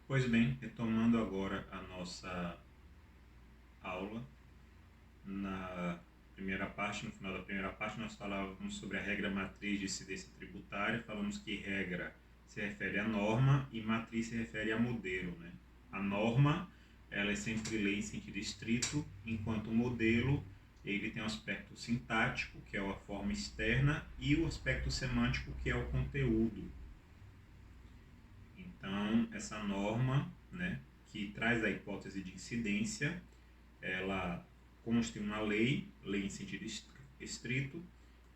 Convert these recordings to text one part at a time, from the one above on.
Pois bem, retomando agora a nossa aula, na primeira parte, no final da primeira parte, nós falávamos sobre a regra matriz de incidência tributária, falamos que regra se refere à norma e matriz se refere a modelo, né? A norma, ela é sempre lei em sentido estrito, enquanto o modelo, ele tem o aspecto sintático, que é a forma externa, e o aspecto semântico, que é o conteúdo. Então, essa norma, né, que traz a hipótese de incidência, ela consta em uma lei em sentido estrito,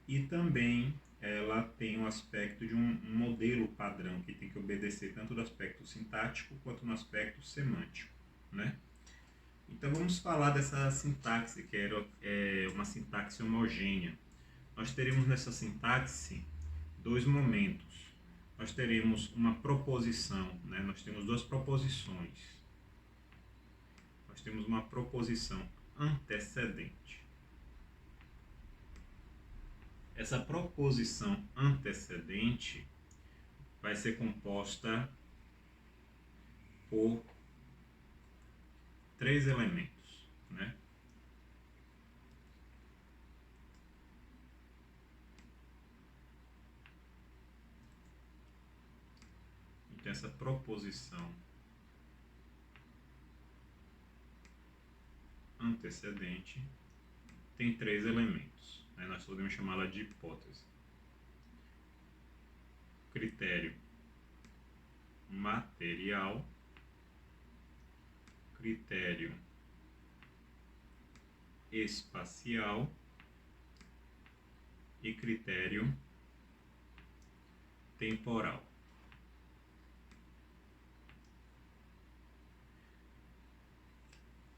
e também ela tem o aspecto de um modelo padrão que tem que obedecer tanto do aspecto sintático quanto no aspecto semântico, né? Então vamos falar dessa sintaxe, que é uma sintaxe homogênea. Nós teremos nessa sintaxe dois momentos. Nós teremos uma proposição, né? Nós temos duas proposições. Nós temos uma proposição antecedente. Essa proposição antecedente vai ser composta por três elementos, né? Então, essa proposição antecedente tem três elementos, né? Nós podemos chamá-la de hipótese. Critério material, critério espacial e critério temporal.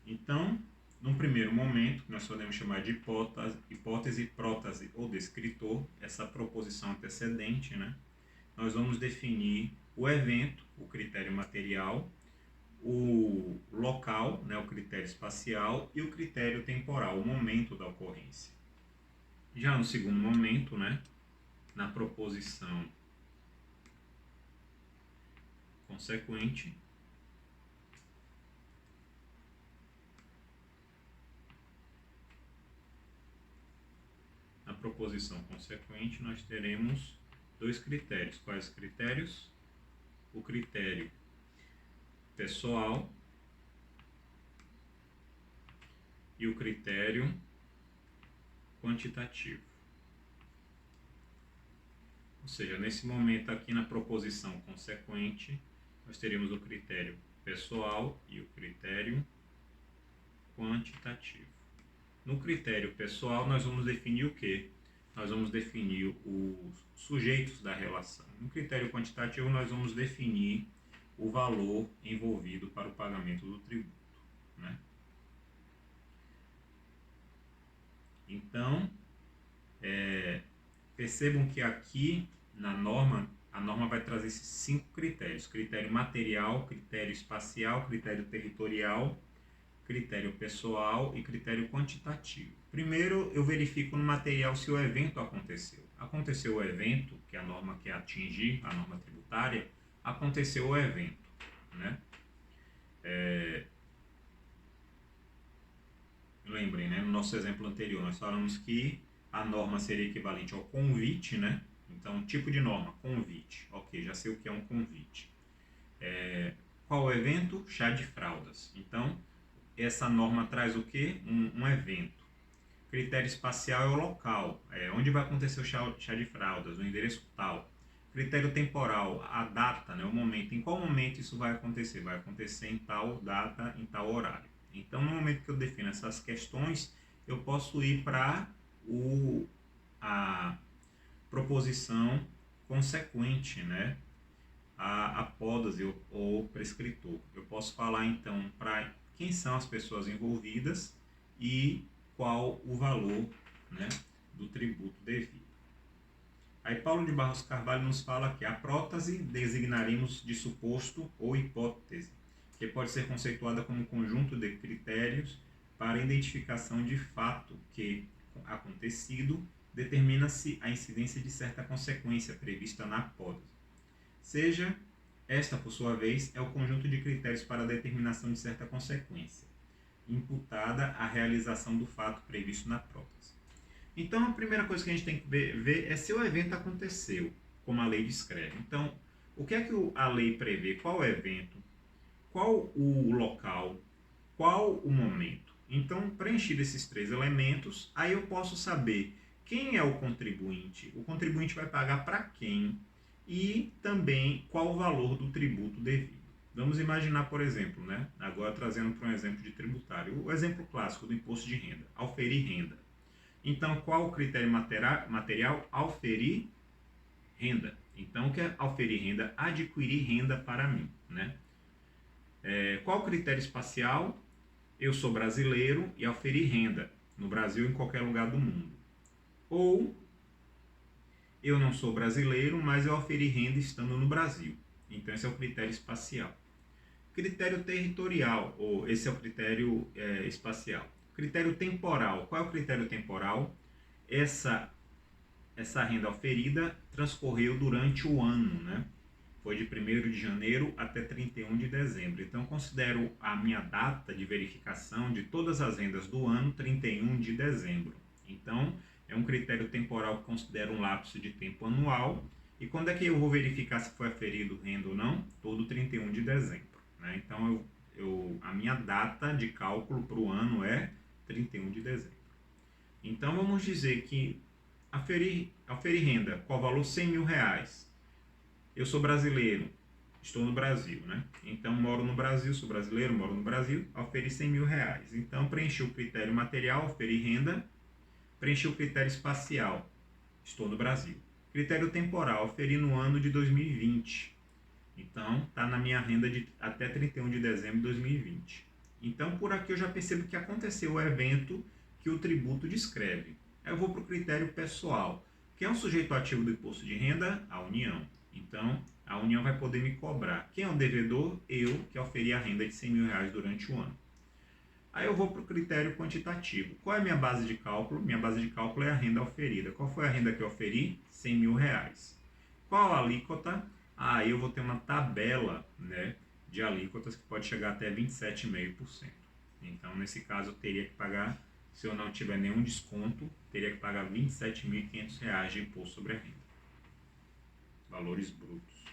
Então, num primeiro momento, que nós podemos chamar de hipótese, prótese ou descritor, essa proposição antecedente, né? Nós vamos definir o evento, o critério material, o local, né, o critério espacial, e o critério temporal, o momento da ocorrência. Já no segundo momento, né, na proposição consequente, nós teremos dois critérios. Quais critérios? O critério pessoal e o critério quantitativo. Ou seja, nesse momento aqui na proposição consequente, nós teremos o critério pessoal e o critério quantitativo. No critério pessoal, nós vamos definir o quê? Nós vamos definir os sujeitos da relação. No critério quantitativo, nós vamos definir o valor envolvido para o pagamento do tributo, né? Então, percebam que aqui na norma, a norma vai trazer esses 5 critérios: critério material, critério espacial, critério territorial, critério pessoal e critério quantitativo. Primeiro, eu verifico no material se o evento aconteceu. Aconteceu o evento, que a norma quer atingir, a norma tributária, aconteceu o evento, né? Lembrem, né? No nosso exemplo anterior, nós falamos que a norma seria equivalente ao convite, né? Então, tipo de norma, convite. Ok, já sei o que é um convite. Qual o evento? Chá de fraldas. Então, essa norma traz o quê? Um evento. Critério espacial é o local, onde vai acontecer o chá de fraldas, no endereço tal. Critério temporal, a data, né, o momento. Em qual momento isso vai acontecer? Vai acontecer em tal data, em tal horário. Então, no momento que eu defino essas questões, eu posso ir para a proposição consequente, né, a apódase ou prescritor. Eu posso falar, então, para quem são as pessoas envolvidas e qual o valor, né, do tributo devido. Aí Paulo de Barros Carvalho nos fala que a prótese designaremos de suposto ou hipótese, que pode ser conceituada como um conjunto de critérios para a identificação de fato que, acontecido, determina-se a incidência de certa consequência prevista na apótese, seja Esta, por sua vez, é o conjunto de critérios para a determinação de certa consequência, imputada à realização do fato previsto na prótese. Então, a primeira coisa que a gente tem que ver é se o evento aconteceu, como a lei descreve. Então, o que é que a lei prevê? Qual o evento? Qual o local? Qual o momento? Então, preenchido esses três elementos, aí eu posso saber quem é o contribuinte vai pagar para quem e também qual o valor do tributo devido. Vamos imaginar, por exemplo, né? Agora trazendo para um exemplo de tributário, o exemplo clássico do imposto de renda, auferir renda. Então, qual o critério material? Auferir renda. Então, o que é auferir renda? Adquirir renda para mim, né? Qual o critério espacial? Eu sou brasileiro e auferir renda no Brasil ou em qualquer lugar do mundo. Ou eu não sou brasileiro, mas eu auferi renda estando no Brasil. Então, esse é o critério espacial. Critério territorial, ou esse é o critério espacial. Critério temporal. Qual é o critério temporal? Essa renda auferida transcorreu durante o ano, né? Foi de 1º de janeiro até 31 de dezembro. Então, considero a minha data de verificação de todas as rendas do ano 31 de dezembro. Então, é um critério temporal que considera um lapso de tempo anual. E quando é que eu vou verificar se foi aferido renda ou não? Todo 31 de dezembro. Né? Então, a minha data de cálculo para o ano é 31 de dezembro. Então, vamos dizer que aferir renda, qual valor? R$100.000. Eu sou brasileiro, estou no Brasil, né? Então, moro no Brasil, sou brasileiro, moro no Brasil, auferi R$100.000. Então, preenchi o critério material, auferi renda, preenchi o critério espacial, estou no Brasil. Critério temporal, auferi no ano de 2020. Então, está na minha renda de até 31 de dezembro de 2020. Então, por aqui eu já percebo que aconteceu o evento que o tributo descreve. Eu vou para o critério pessoal. Quem é o sujeito ativo do imposto de renda? A União. Então, a União vai poder me cobrar. Quem é o devedor? Eu, que auferi a renda de R$100.000 durante o ano. Aí eu vou para o critério quantitativo. Qual é a minha base de cálculo? Minha base de cálculo é a renda auferida. Qual foi a renda que eu auferi? R$100.000. Qual a alíquota? Aí eu vou ter uma tabela, né, de alíquotas que pode chegar até 27,5%. Então, nesse caso, eu teria que pagar, se eu não tiver nenhum desconto, teria que pagar R$27.500 de imposto sobre a renda. Valores brutos.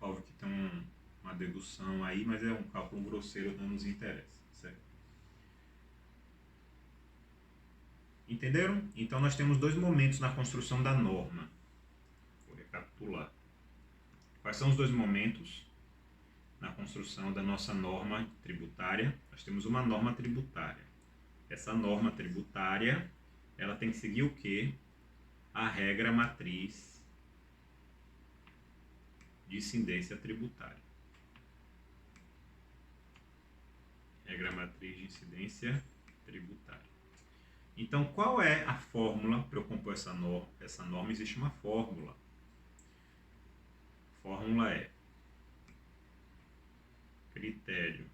Óbvio que tem uma dedução aí, mas é um cálculo grosseiro, não nos interessa, certo? Entenderam? Então nós temos dois momentos na construção da norma. Vou recapitular. Quais são os dois momentos na construção da nossa norma tributária? Nós temos uma norma tributária. Essa norma tributária, ela tem que seguir o quê? A regra matriz de incidência tributária. Regra matriz de incidência tributária. Então, qual é a fórmula para eu compor essa norma? Essa norma, existe uma fórmula. A fórmula é critério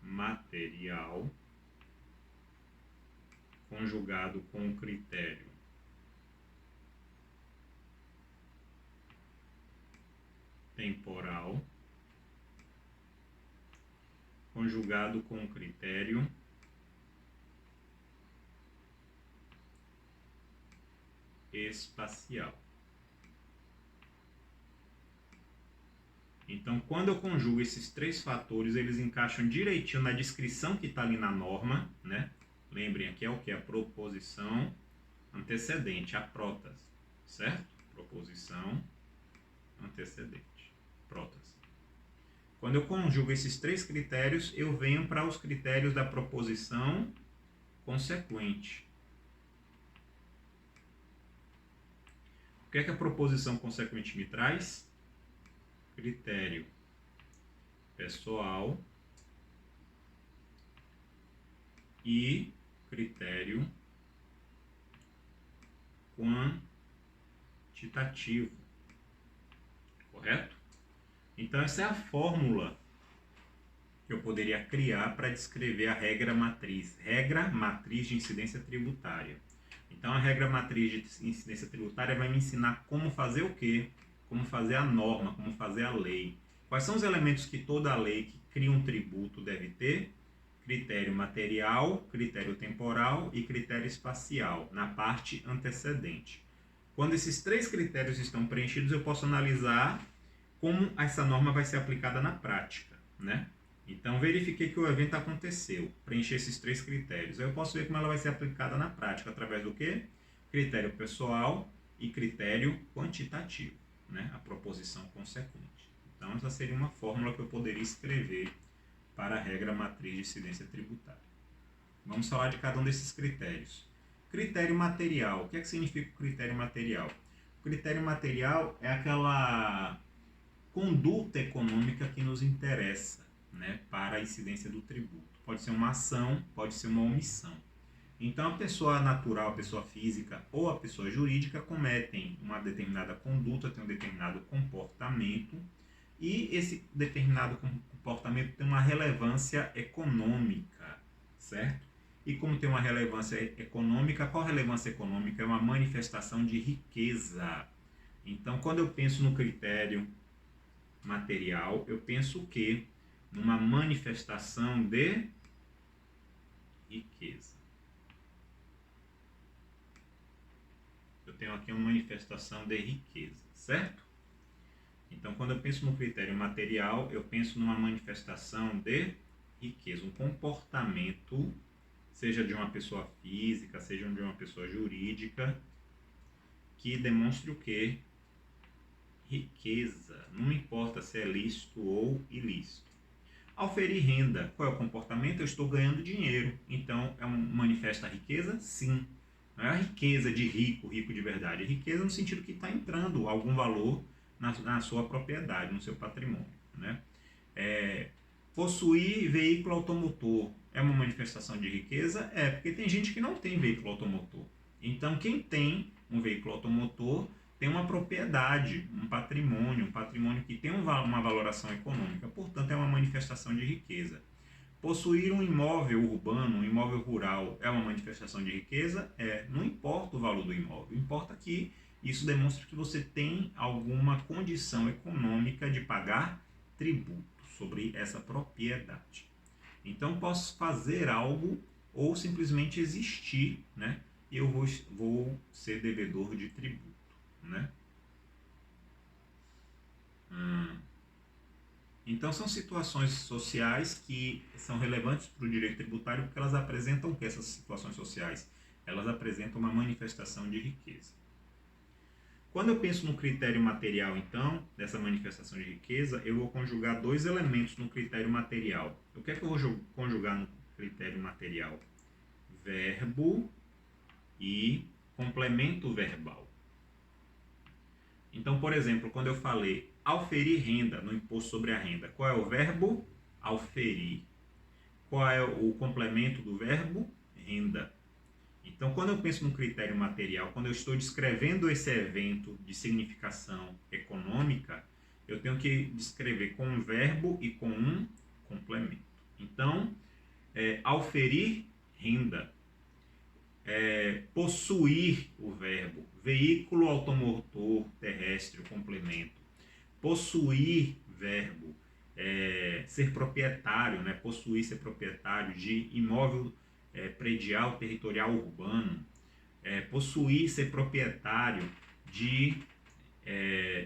material conjugado com o critério temporal conjugado com o critério espacial. Então, quando eu conjugo esses três fatores, eles encaixam direitinho na descrição que está ali na norma, né? Lembrem, aqui é o que? A proposição antecedente, a prótase, certo? Proposição antecedente, prótase. Quando eu conjugo esses três critérios, eu venho para os critérios da proposição consequente. O que é que a proposição consequente me traz? Critério pessoal e critério quantitativo. Correto? Então, essa é a fórmula que eu poderia criar para descrever a regra matriz de incidência tributária. Então a regra matriz de incidência tributária vai me ensinar como fazer o quê? Como fazer a norma, como fazer a lei. Quais são os elementos que toda lei que cria um tributo deve ter? Critério material, critério temporal e critério espacial, na parte antecedente. Quando esses três critérios estão preenchidos, eu posso analisar como essa norma vai ser aplicada na prática, né? Então, verifiquei que o evento aconteceu, preenchi esses três critérios. Aí eu posso ver como ela vai ser aplicada na prática, através do quê? Critério pessoal e critério quantitativo, né? A proposição consequente. Então, essa seria uma fórmula que eu poderia escrever para a regra matriz de incidência tributária. Vamos falar de cada um desses critérios. Critério material. O que é que significa o critério material? O critério material é aquela conduta econômica que nos interessa, né, para a incidência do tributo. Pode ser uma ação, pode ser uma omissão. Então, a pessoa natural, a pessoa física ou a pessoa jurídica cometem uma determinada conduta, tem um determinado comportamento, e esse determinado comportamento tem uma relevância econômica, certo? E como tem uma relevância econômica, qual relevância econômica? É uma manifestação de riqueza. Então, quando eu penso no critério material, eu penso o quê? Numa manifestação de riqueza. Eu tenho aqui uma manifestação de riqueza, certo? Então, quando eu penso no critério material, eu penso numa manifestação de riqueza, um comportamento, seja de uma pessoa física, seja de uma pessoa jurídica, que demonstre o quê? Riqueza, não importa se é lícito ou ilícito. Auferir renda, qual é o comportamento? Eu estou ganhando dinheiro, então manifesta a riqueza? Sim. Não é a riqueza de rico, rico de verdade, é riqueza no sentido que está entrando algum valor na sua propriedade, no seu patrimônio, né? Possuir veículo automotor é uma manifestação de riqueza? É, porque tem gente que não tem veículo automotor. Então, quem tem um veículo automotor tem uma propriedade, um patrimônio que tem uma valoração econômica, portanto, é uma manifestação de riqueza. Possuir um imóvel urbano, um imóvel rural, é uma manifestação de riqueza? É, não importa o valor do imóvel, importa que isso demonstra que você tem alguma condição econômica de pagar tributo sobre essa propriedade. Então, posso fazer algo ou simplesmente existir, né? E eu vou ser devedor de tributo, né? Então, são situações sociais que são relevantes para o direito tributário porque elas apresentam o que essas situações sociais? Elas apresentam uma manifestação de riqueza. Quando eu penso no critério material, então, dessa manifestação de riqueza, eu vou conjugar dois elementos no critério material. O que é que eu vou conjugar no critério material? Verbo e complemento verbal. Então, por exemplo, quando eu falei auferir renda no imposto sobre a renda, qual é o verbo? Auferir. Qual é o complemento do verbo? Renda. Então, quando eu penso no critério material, quando eu estou descrevendo esse evento de significação econômica, eu tenho que descrever com um verbo e com um complemento. Então, auferir renda. Possuir o verbo, veículo automotor terrestre, o complemento. Possuir verbo, ser proprietário, né? Possuir, ser proprietário de imóvel predial territorial urbano. Possuir, ser proprietário de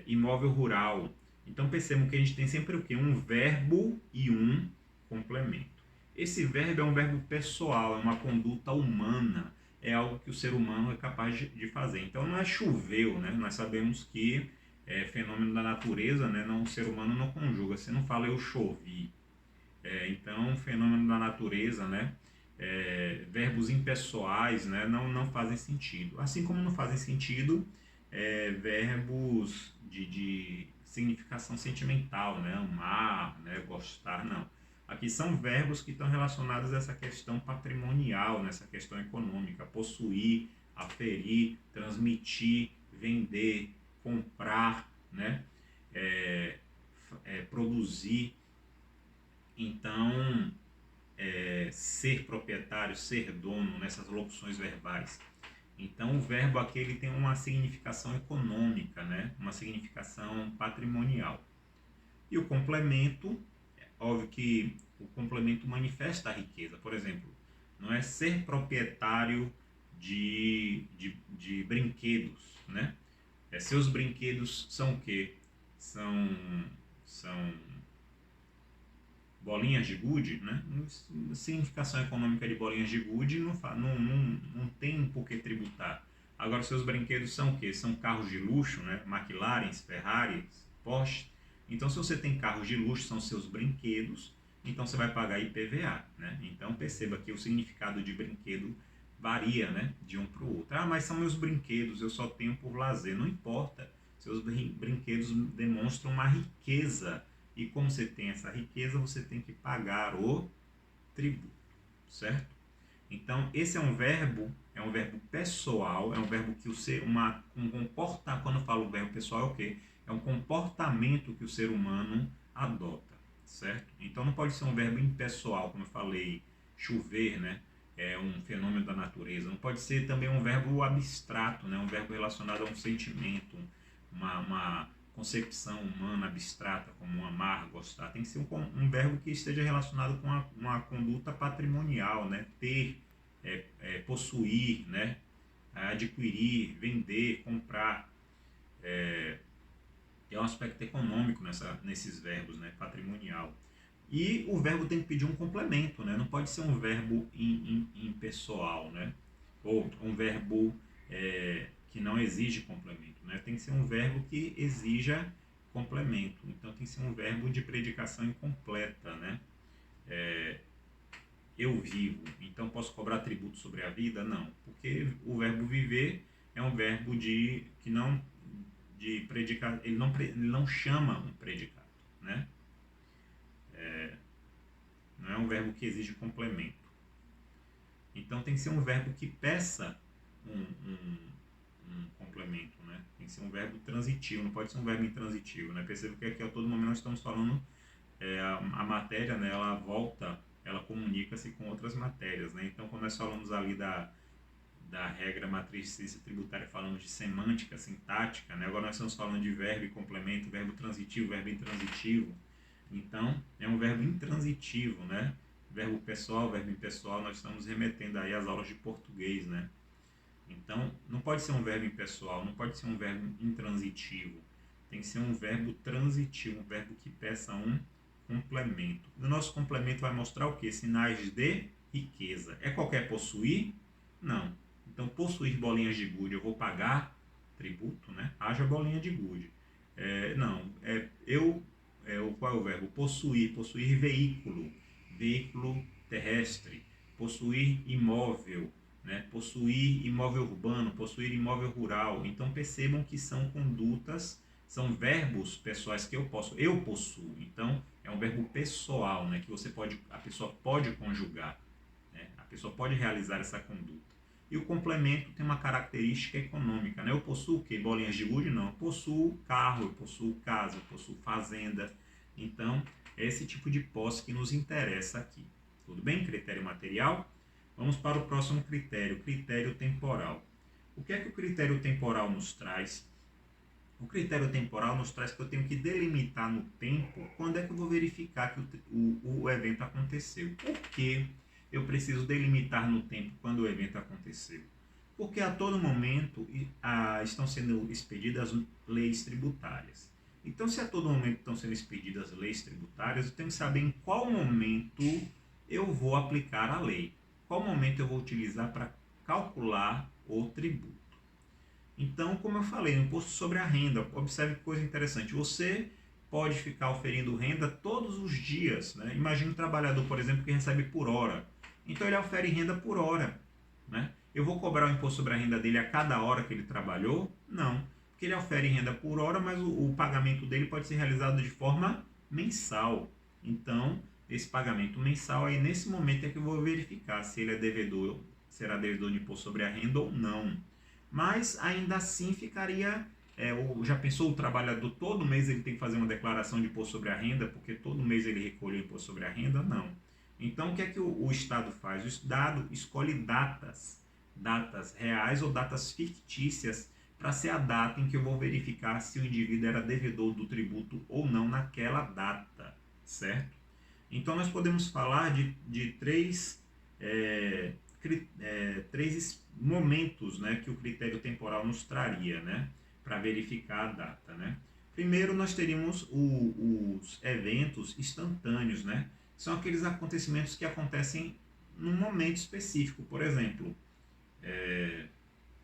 imóvel rural. Então percebam que a gente tem sempre o quê? Um verbo e um complemento. Esse verbo é um verbo pessoal, é uma conduta humana, é algo que o ser humano é capaz de fazer. Então não é choveu, né? Nós sabemos que é fenômeno da natureza, né? Não, o ser humano não conjuga, você não fala eu chovi. Então, fenômeno da natureza, né? Verbos impessoais, né? Não fazem sentido. Assim como não fazem sentido verbos de significação sentimental, né? Amar, né? Gostar, não. Aqui são verbos que estão relacionados a essa questão patrimonial, nessa questão econômica. Possuir, aferir, transmitir, vender, comprar, né? Produzir. Então, ser proprietário, ser dono, nessas locuções verbais. Então, o verbo aqui ele tem uma significação econômica, né? Uma significação patrimonial. E o complemento, óbvio que o complemento manifesta a riqueza. Por exemplo, não é ser proprietário de brinquedos, né? Seus brinquedos são o quê? São bolinhas de gude, né? A significação econômica de bolinhas de gude não tem por que tributar. Agora, seus brinquedos são o quê? São carros de luxo, né? McLarens, Ferraris, Porsche. Então, se você tem carros de luxo, são seus brinquedos, então você vai pagar IPVA, né? Então, perceba que o significado de brinquedo varia, né? De um para o outro. Ah, mas são meus brinquedos, eu só tenho por lazer. Não importa. Seus brinquedos demonstram uma riqueza. E como você tem essa riqueza, você tem que pagar o tributo, certo? Então, esse é um verbo pessoal, é um verbo que quando eu falo verbo pessoal, é o quê? É um comportamento que o ser humano adota, certo? Então, não pode ser um verbo impessoal, como eu falei, chover, né? É um fenômeno da natureza. Não pode ser também um verbo abstrato, né? Um verbo relacionado a um sentimento, uma concepção humana abstrata, como amar, gostar. Tem que ser um verbo que esteja relacionado com uma conduta patrimonial, né? Ter, possuir, né? Adquirir, vender, comprar. É um aspecto econômico nesses verbos, né? Patrimonial. E o verbo tem que pedir um complemento, né? Não pode ser um verbo impessoal, né? Ou um verbo que não exige complemento, né? Tem que ser um verbo que exija complemento. Então tem que ser um verbo de predicação incompleta, né? Eu vivo, então posso cobrar tributo sobre a vida? Não, porque o verbo viver é um verbo que não de predicar, ele não chama um predicado, né? Não é um verbo que exige complemento. Então tem que ser um verbo que peça um complemento, né? Tem que ser um verbo transitivo, não pode ser um verbo intransitivo, né? Perceba que aqui a todo momento nós estamos falando a matéria, né? Ela comunica-se com outras matérias, né? Então quando nós falamos ali da regra matriz de ciência tributária, falamos de semântica, sintática, né? Agora nós estamos falando de verbo e complemento, verbo transitivo, verbo intransitivo. Então, é um verbo intransitivo, né? Verbo pessoal, verbo impessoal, nós estamos remetendo aí às aulas de português, né? Então, não pode ser um verbo impessoal, não pode ser um verbo intransitivo. Tem que ser um verbo transitivo, um verbo que peça um complemento. O nosso complemento vai mostrar o quê? Sinais de riqueza. É qualquer possuir? Não. Então, possuir bolinhas de gude, eu vou pagar tributo, né? Haja bolinha de gude. Qual é o verbo? Possuir. Possuir veículo. Veículo terrestre. Possuir imóvel. Né? Possuir imóvel urbano. Possuir imóvel rural. Então percebam que são condutas, são verbos pessoais que eu posso. Eu possuo. Então é um verbo pessoal, né? Que a pessoa pode conjugar. Né? A pessoa pode realizar essa conduta. E o complemento tem uma característica econômica, né? Eu possuo o quê? Bolinhas de gude? Não. Eu possuo carro, eu possuo casa, eu possuo fazenda. Então, é esse tipo de posse que nos interessa aqui. Tudo bem? Critério material? Vamos para o próximo critério, critério temporal. O que é que o critério temporal nos traz? O critério temporal nos traz que eu tenho que delimitar no tempo quando é que eu vou verificar que o evento aconteceu. Por que eu preciso delimitar no tempo quando o evento aconteceu? Porque a todo momento estão sendo expedidas leis tributárias. Então, se a todo momento estão sendo expedidas leis tributárias, eu tenho que saber em qual momento eu vou aplicar a lei. Qual momento eu vou utilizar para calcular o tributo. Então, como eu falei, no imposto sobre a renda, observe que coisa interessante. Você pode ficar oferindo renda todos os dias. Né? Imagine um trabalhador, por exemplo, que recebe por hora. Então, ele ofere renda por hora. Né? Eu vou cobrar o imposto sobre a renda dele a cada hora que ele trabalhou? Não. Porque ele ofere renda por hora, mas o pagamento dele pode ser realizado de forma mensal. Então, esse pagamento mensal, aí nesse momento é que eu vou verificar se ele é devedor, será devedor de imposto sobre a renda ou não. Mas ainda assim ficaria, já pensou o trabalhador todo mês ele tem que fazer uma declaração de imposto sobre a renda, porque todo mês ele recolhe o imposto sobre a renda? Não. Então o que é que o Estado faz? O Estado escolhe datas datas reais ou datas fictícias para ser a data em que eu vou verificar se o indivíduo era devedor do tributo ou não naquela data, certo? Então nós podemos falar de três momentos, né, que o critério temporal nos traria, né, para verificar a data, né? Primeiro nós teríamos os eventos instantâneos, né? São aqueles acontecimentos que acontecem num momento específico. Por exemplo,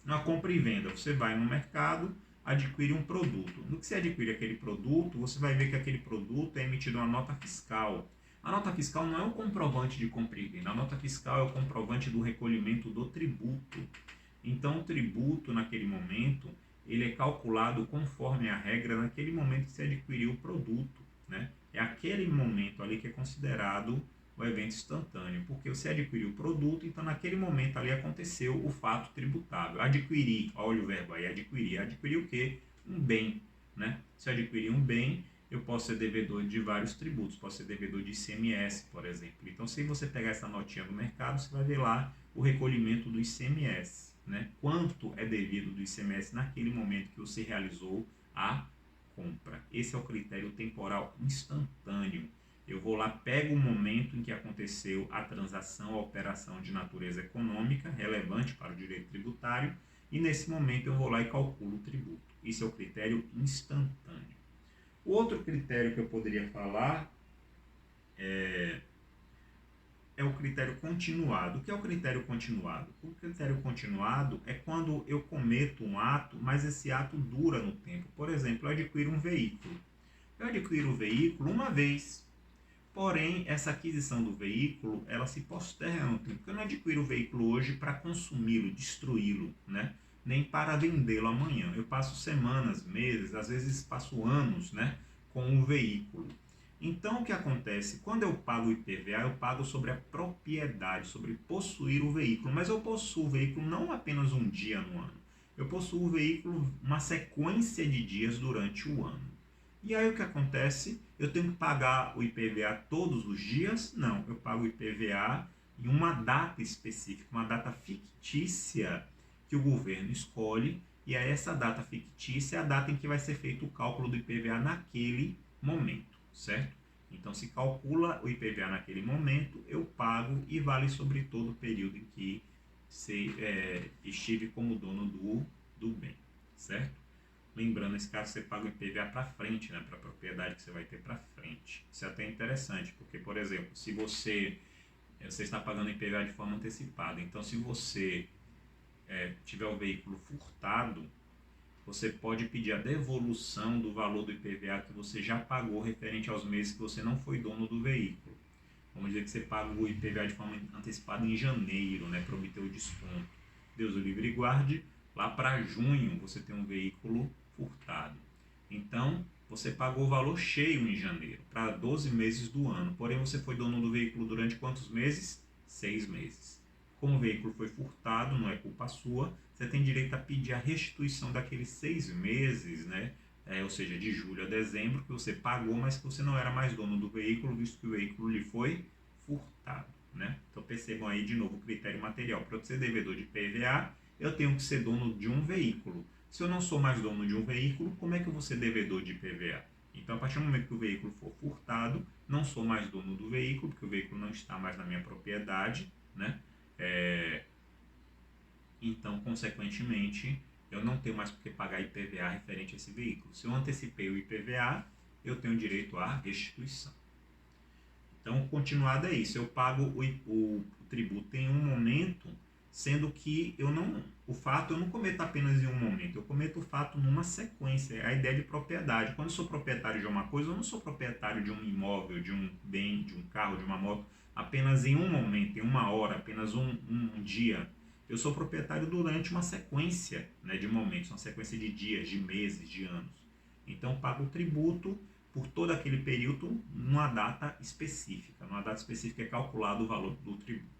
na compra e venda, você vai no mercado, adquire um produto. No que você adquire aquele produto, você vai ver que aquele produto é emitido uma nota fiscal. A nota fiscal não é o comprovante de compra e venda, a nota fiscal é o comprovante do recolhimento do tributo. Então, o tributo, naquele momento, ele é calculado conforme a regra naquele momento que você adquiriu o produto, né? É aquele momento ali que é considerado o evento instantâneo, porque você adquiriu o produto, então naquele momento ali aconteceu o fato tributável. Adquirir, olha o verbo aí, adquirir. Adquirir o quê? Um bem, né? Se eu adquirir um bem, eu posso ser devedor de vários tributos, posso ser devedor de ICMS, por exemplo. Então, se você pegar essa notinha do mercado, você vai ver lá o recolhimento do ICMS, né? Quanto é devido do ICMS naquele momento que você realizou a compra. Esse é o critério temporal instantâneo. Eu vou lá, pego o momento em que aconteceu a transação, a operação de natureza econômica, relevante para o direito tributário, e nesse momento eu vou lá e calculo o tributo. Isso é o critério instantâneo. O outro critério que eu poderia falar é o critério continuado. O que é o critério continuado? O critério continuado é quando eu cometo um ato, mas esse ato dura no tempo. Por exemplo, eu adquiro um veículo. Eu adquiro o veículo uma vez, porém, essa aquisição do veículo, ela se posterga no tempo. Porque eu não adquiro o veículo hoje para consumi-lo, destruí-lo, né? Nem para vendê-lo amanhã. Eu passo semanas, meses, às vezes passo anos, né, com o veículo. Então, o que acontece? Quando eu pago o IPVA, eu pago sobre a propriedade, sobre possuir o veículo. Mas eu possuo o veículo não apenas um dia no ano. Eu possuo o veículo uma sequência de dias durante o ano. E aí o que acontece? Eu tenho que pagar o IPVA todos os dias? Não, eu pago o IPVA em uma data específica, uma data fictícia que o governo escolhe, e aí essa data fictícia é a data em que vai ser feito o cálculo do IPVA naquele momento, certo? Então se calcula o IPVA naquele momento, eu pago e vale sobre todo o período em que estive como dono do bem, certo? Lembrando, nesse caso, você paga o IPVA para frente, né, para a propriedade que você vai ter para frente. Isso é até interessante, porque, por exemplo, se você está pagando IPVA de forma antecipada, então se você tiver o veículo furtado, você pode pedir a devolução do valor do IPVA que você já pagou referente aos meses que você não foi dono do veículo. Vamos dizer que você paga o IPVA de forma antecipada em janeiro, né, para obter o desconto. Deus o livre e guarde, lá para junho você tem um veículo furtado. Então, você pagou o valor cheio em janeiro, para 12 meses do ano. Porém, você foi dono do veículo durante quantos meses? 6 meses. Como o veículo foi furtado, não é culpa sua, você tem direito a pedir a restituição daqueles 6 meses, né? Ou seja, de julho a dezembro, que você pagou, mas que você não era mais dono do veículo, visto que o veículo lhe foi furtado, né? Então percebam aí de novo o critério material. Para eu ser devedor de PVA, eu tenho que ser dono de um veículo. Se eu não sou mais dono de um veículo, como é que eu vou ser devedor de PVA? Então, a partir do momento que o veículo for furtado, não sou mais dono do veículo, porque o veículo não está mais na minha propriedade, né? Então, consequentemente, eu não tenho mais por que pagar IPVA referente a esse veículo. Se eu antecipei o IPVA, eu tenho direito à restituição. Então, continuado é isso. Eu pago o tributo em um momento, sendo que o fato eu não cometo apenas em um momento, eu cometo o fato numa sequência. É a ideia de propriedade. Quando eu sou proprietário de uma coisa, eu não sou proprietário de um imóvel, de um bem, de um carro, de uma moto, apenas em um momento, em uma hora, apenas um dia. Eu sou proprietário durante uma sequência, né, de momentos, uma sequência de dias, de meses, de anos. Então, pago o tributo por todo aquele período numa data específica. Numa data específica é calculado o valor do tributo.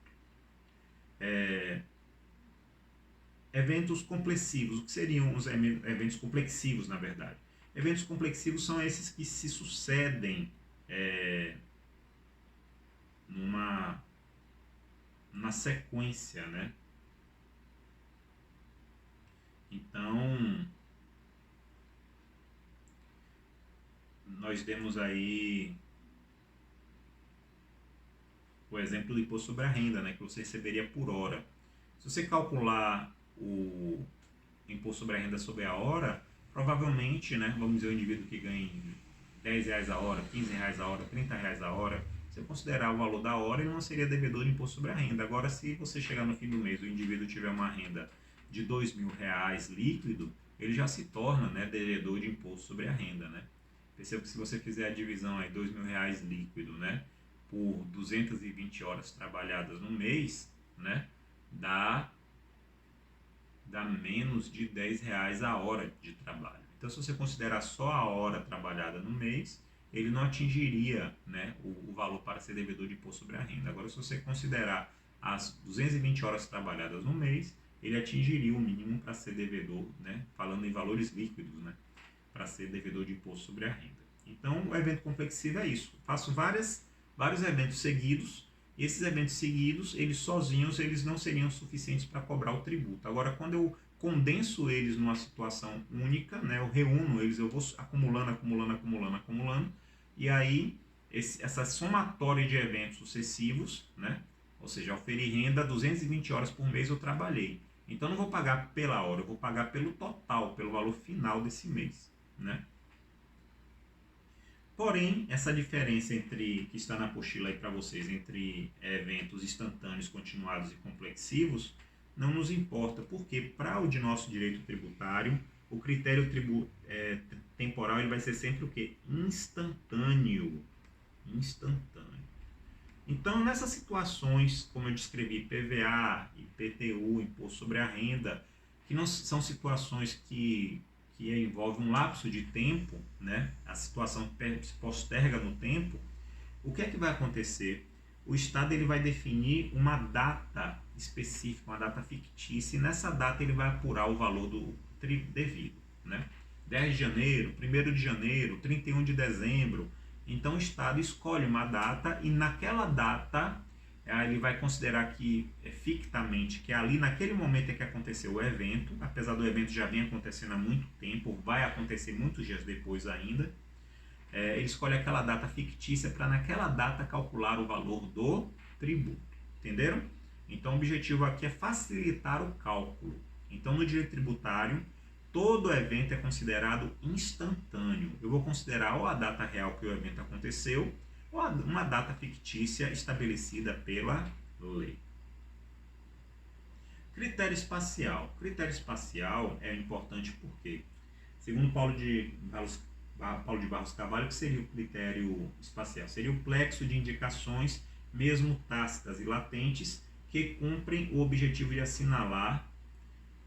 Eventos complexivos. O que seriam os eventos complexivos, na verdade? Eventos complexivos são esses que se sucedem numa sequência, né? Então, nós temos aí o exemplo do imposto sobre a renda, né, que você receberia por hora. Se você calcular o imposto sobre a renda sobre a hora, provavelmente, né, vamos dizer, o indivíduo que ganha R$10 a hora, R$15 a hora, R$30 a hora, se eu considerar o valor da hora, ele não seria devedor de imposto sobre a renda. Agora, se você chegar no fim do mês, o indivíduo tiver uma renda de R$2.000 líquido, ele já se torna, né, devedor de imposto sobre a renda, né? Perceba que se você fizer a divisão aí, R$2.000 líquido, né, por 220 horas trabalhadas no mês, né, dá menos de R$10 a hora de trabalho. Então, se você considerar só a hora trabalhada no mês, ele não atingiria, né, o valor para ser devedor de imposto sobre a renda. Agora, se você considerar as 220 horas trabalhadas no mês, ele atingiria o mínimo para ser devedor, né, falando em valores líquidos, né, para ser devedor de imposto sobre a renda. Então, o evento complexivo é isso. Faço vários eventos seguidos, e esses eventos seguidos, eles sozinhos, eles não seriam suficientes para cobrar o tributo. Agora, quando eu condenso eles numa situação única, né, eu reúno eles, eu vou acumulando, e aí essa somatória de eventos sucessivos, né, ou seja, eu oferi renda 220 horas por mês eu trabalhei. Então, não vou pagar pela hora, eu vou pagar pelo total, pelo valor final desse mês, né? Porém, essa diferença entre que está na apostila aí para vocês entre eventos instantâneos, continuados e complexivos não nos importa, porque para o de nosso direito tributário, o critério temporal ele vai ser sempre o quê? Instantâneo. Então, nessas situações, como eu descrevi, PVA, IPTU, Imposto sobre a Renda, que não são situações que envolvem um lapso de tempo, né? A situação se posterga no tempo, o que é que vai acontecer? O Estado ele vai definir uma data específica, uma data fictícia, e nessa data ele vai apurar o valor do devido, né? 10 de janeiro, 1º de janeiro, 31 de dezembro. Então o Estado escolhe uma data e naquela data ele vai considerar que fictamente que ali naquele momento é que aconteceu o evento, apesar do evento já vir acontecendo há muito tempo, vai acontecer muitos dias depois ainda. Ele escolhe aquela data fictícia para naquela data calcular o valor do tributo. Entenderam? Então o objetivo aqui é facilitar o cálculo. Então no direito tributário, todo evento é considerado instantâneo. Eu vou considerar ou a data real que o evento aconteceu, ou uma data fictícia estabelecida pela lei. Critério espacial. Critério espacial é importante porque, segundo Paulo de Barros Carvalho, que seria o critério espacial? Seria o plexo de indicações, mesmo tácitas e latentes, que cumprem o objetivo de assinalar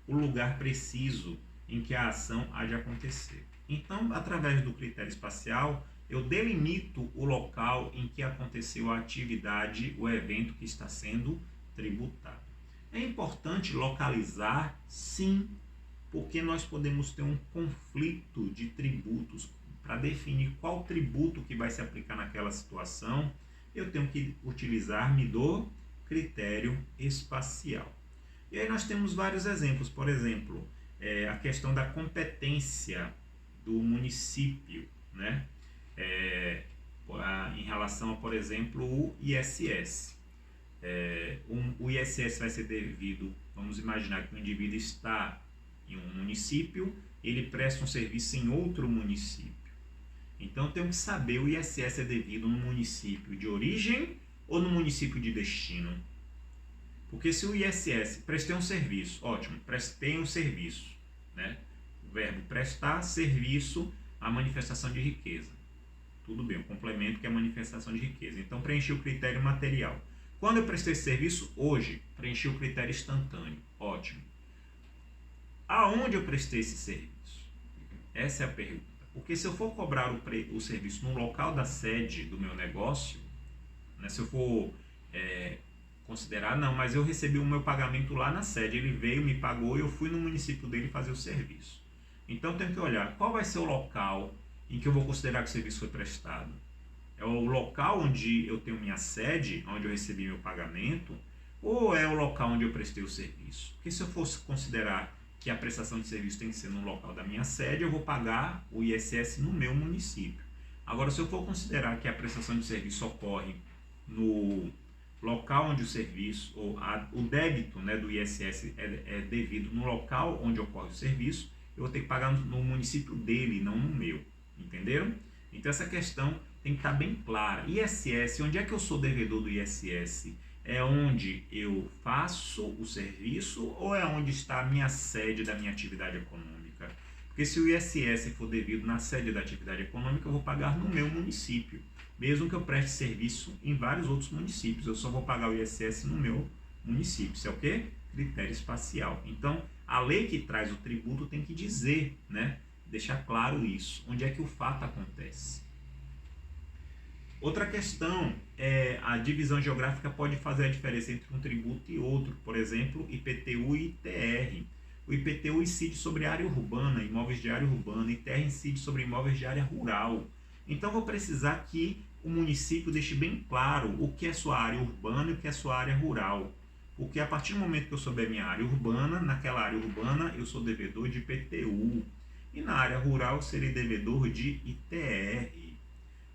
o lugar preciso em que a ação há de acontecer. Então, através do critério espacial, eu delimito o local em que aconteceu a atividade, o evento que está sendo tributado. É importante localizar, sim, porque nós podemos ter um conflito de tributos. Para definir qual tributo que vai se aplicar naquela situação, eu tenho que utilizar-me do critério espacial. E aí nós temos vários exemplos, por exemplo, a questão da competência do município, né? Em relação a, por exemplo, o ISS. O ISS vai ser devido, vamos imaginar que o indivíduo está em um município, ele presta um serviço em outro município. Então, temos que saber, o ISS é devido no município de origem ou no município de destino? Porque se o ISS, prestei um serviço, ótimo, prestei um serviço, né? O verbo prestar, serviço, a manifestação de riqueza. Tudo bem, o complemento que é a manifestação de riqueza. Então, preenchi o critério material. Quando eu prestei esse serviço? Hoje, preenchi o critério instantâneo. Ótimo. Aonde eu prestei esse serviço? Essa é a pergunta. Porque se eu for cobrar o serviço no local da sede do meu negócio, né, se eu for considerar, não, mas eu recebi o meu pagamento lá na sede, ele veio, me pagou e eu fui no município dele fazer o serviço. Então, tenho que olhar qual vai ser o local em que eu vou considerar que o serviço foi prestado. É o local onde eu tenho minha sede, onde eu recebi meu pagamento, ou é o local onde eu prestei o serviço? Porque se eu fosse considerar que a prestação de serviço tem que ser no local da minha sede, eu vou pagar o ISS no meu município. Agora, se eu for considerar que a prestação de serviço ocorre no local onde o serviço, ou o débito, né, do ISS é devido no local onde ocorre o serviço, eu vou ter que pagar no município dele, não no meu. Entenderam? Então essa questão tem que estar bem clara. ISS, onde é que eu sou devedor do ISS? É onde eu faço o serviço ou é onde está a minha sede da minha atividade econômica? Porque se o ISS for devido na sede da atividade econômica, eu vou pagar no meu município. Mesmo que eu preste serviço em vários outros municípios, eu só vou pagar o ISS no meu município. Isso é o quê? Critério espacial. Então, a lei que traz o tributo tem que dizer, né? Deixar claro isso. Onde é que o fato acontece? Outra questão é a divisão geográfica pode fazer a diferença entre um tributo e outro. Por exemplo, IPTU e ITR. O IPTU incide sobre área urbana, imóveis de área urbana, e ITR incide sobre imóveis de área rural. Então, vou precisar que o município deixe bem claro o que é sua área urbana e o que é sua área rural. Porque a partir do momento que eu souber minha área urbana, naquela área urbana eu sou devedor de IPTU. E na área rural eu serei devedor de ITR.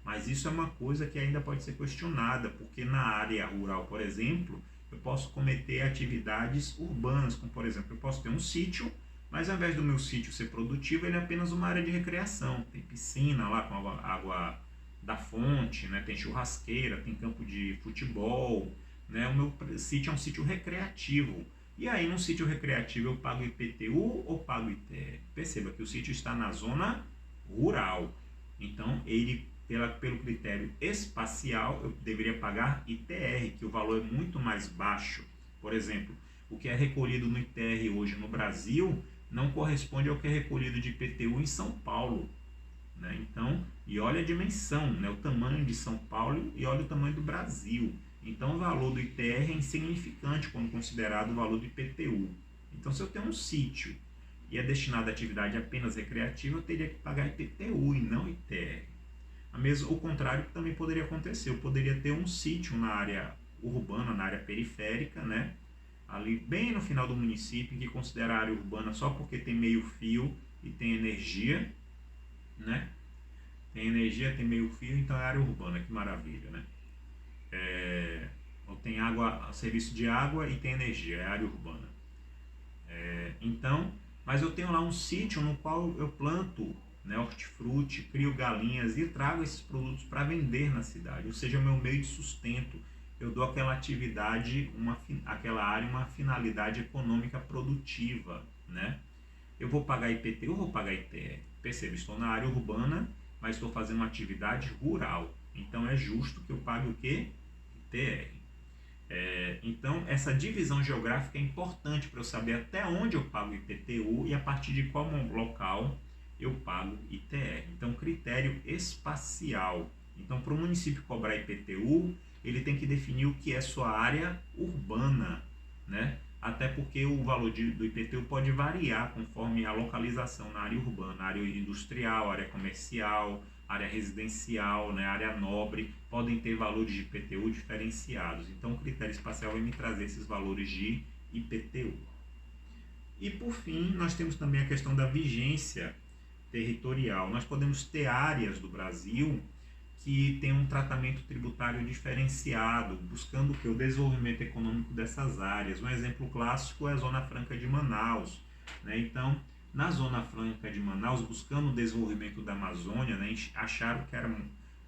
Mas isso é uma coisa que ainda pode ser questionada, porque na área rural, por exemplo, eu posso cometer atividades urbanas, como por exemplo, eu posso ter um sítio, mas ao invés do meu sítio ser produtivo, ele é apenas uma área de recreação. Tem piscina lá com água da fonte, né? Tem churrasqueira, tem campo de futebol, né? O meu sítio é um sítio recreativo. E aí, num sítio recreativo, eu pago IPTU ou pago ITR? Perceba que o sítio está na zona rural. Então, ele, pelo critério espacial, eu deveria pagar ITR, que o valor é muito mais baixo. Por exemplo, o que é recolhido no ITR hoje no Brasil não corresponde ao que é recolhido de IPTU em São Paulo. Né? Então, e olha a dimensão, né? O tamanho de São Paulo e olha o tamanho do Brasil. Então, o valor do ITR é insignificante quando considerado o valor do IPTU. Então, se eu tenho um sítio e é destinado à atividade apenas recreativa, eu teria que pagar IPTU e não ITR. O contrário também poderia acontecer. Eu poderia ter um sítio na área urbana, na área periférica, né? Ali bem no final do município, que considera a área urbana só porque tem meio fio e tem energia, né? Tem energia, tem meio fio, então é área urbana, que maravilha, né? Ou tem água, serviço de água e tem energia, é área urbana. Então, mas eu tenho lá um sítio no qual eu planto, né, hortifruti, crio galinhas e trago esses produtos para vender na cidade, ou seja, o meu meio de sustento. Eu dou àquela atividade, aquela área, uma finalidade econômica produtiva, né? Eu vou pagar IPTU ou vou pagar ITR? Perceba, estou na área urbana, mas estou fazendo uma atividade rural. Então é justo que eu pague o quê? ITR. Então essa divisão geográfica é importante para eu saber até onde eu pago IPTU e a partir de qual local eu pago ITR. Então, critério espacial. Então, para o município cobrar IPTU, ele tem que definir o que é sua área urbana, né? Até porque o valor do IPTU pode variar conforme a localização na área urbana, área industrial, área comercial, área residencial, né, área nobre, podem ter valores de IPTU diferenciados. Então, o critério espacial vai me trazer esses valores de IPTU. E, por fim, nós temos também a questão da vigência territorial. Nós podemos ter áreas do Brasil que tem um tratamento tributário diferenciado, buscando o desenvolvimento econômico dessas áreas. Um exemplo clássico é a Zona Franca de Manaus, né? Então, na Zona Franca de Manaus, buscando o desenvolvimento da Amazônia, né, acharam que era,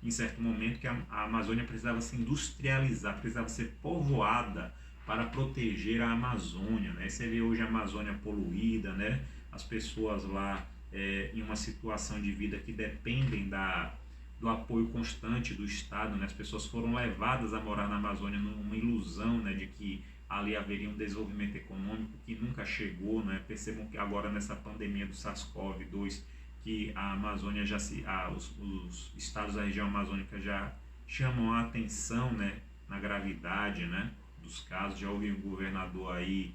em certo momento, que a Amazônia precisava se industrializar, precisava ser povoada para proteger a Amazônia, né? Você vê hoje a Amazônia poluída, né? As pessoas lá em uma situação de vida que dependem do apoio constante do Estado, né? As pessoas foram levadas a morar na Amazônia numa ilusão, né, de que ali haveria um desenvolvimento econômico que nunca chegou, né? Percebam que agora nessa pandemia do SARS-CoV-2 que a Amazônia os estados da região amazônica já chamam a atenção, né, na gravidade, né, dos casos. Já houve um governador aí,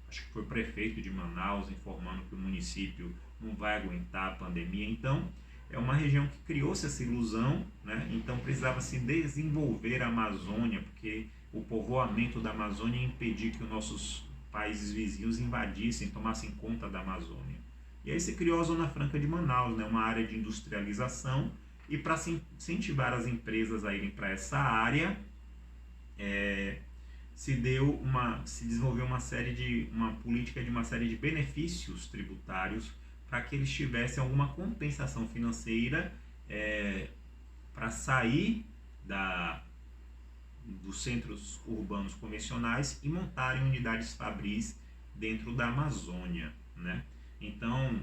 acho que foi prefeito de Manaus, informando que o município não vai aguentar a pandemia. Então, é uma região que criou-se essa ilusão, né? Então precisava se desenvolver a Amazônia, porque o povoamento da Amazônia ia impedir que os nossos países vizinhos invadissem, tomassem conta da Amazônia. E aí se criou a Zona Franca de Manaus, né, uma área de industrialização, e para incentivar as empresas a irem para essa área, se desenvolveu uma política de uma série de benefícios tributários para que eles tivessem alguma compensação financeira para sair dos centros urbanos convencionais e montarem unidades fabris dentro da Amazônia, né? Então,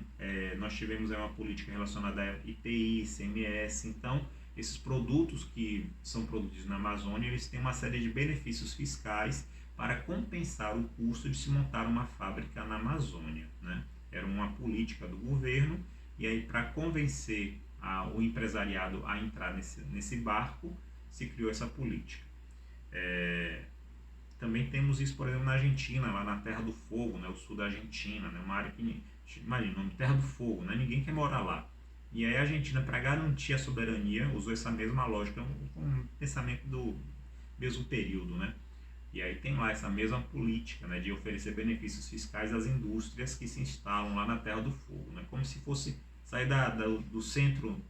nós tivemos uma política relacionada a IPI, ICMS. Então, esses produtos que são produzidos na Amazônia, eles têm uma série de benefícios fiscais para compensar o custo de se montar uma fábrica na Amazônia, né? Era uma política do governo, e aí para convencer o empresariado a entrar nesse barco, se criou essa política. Também temos isso, por exemplo, na Argentina, lá na Terra do Fogo, né, o sul da Argentina, né, uma área que, imagina, o nome Terra do Fogo, né, ninguém quer morar lá. E aí a Argentina, para garantir a soberania, usou essa mesma lógica, um pensamento do mesmo período, né? E aí tem lá essa mesma política, né, de oferecer benefícios fiscais às indústrias que se instalam lá na Terra do Fogo, né, como se fosse sair do centro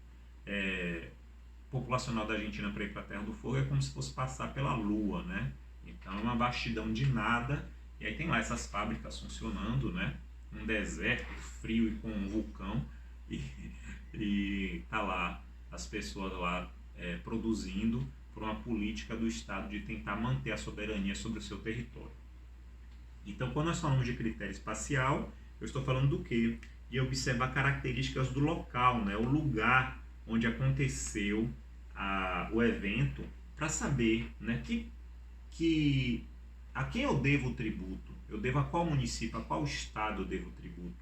populacional da Argentina para ir para a Terra do Fogo, é como se fosse passar pela Lua, né? Então é uma vastidão de nada, e aí tem lá essas fábricas funcionando, né? Um deserto frio e com um vulcão, e tá lá as pessoas lá produzindo por uma política do Estado de tentar manter a soberania sobre o seu território. Então, quando nós falamos de critério espacial, eu estou falando do quê? De observar características do local, né? O lugar onde aconteceu o evento, para saber, né, a quem eu devo o tributo, eu devo a qual município, a qual estado eu devo o tributo,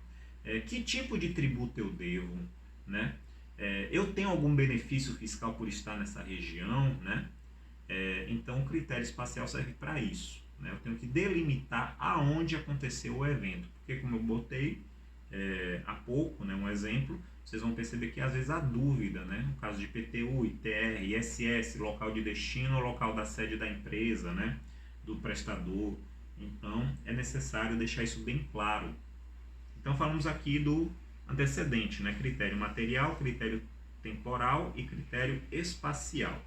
que tipo de tributo eu devo, né? Eu tenho algum benefício fiscal por estar nessa região, né? Então o critério espacial serve para isso, né? Eu tenho que delimitar aonde aconteceu o evento, porque como eu botei há pouco, né, um exemplo, vocês vão perceber que às vezes há dúvida, né? No caso de IPTU, ITR, ISS, local de destino, local da sede da empresa, né? Do prestador. Então é necessário deixar isso bem claro. Então falamos aqui do antecedente, né? Critério material, critério temporal e critério espacial.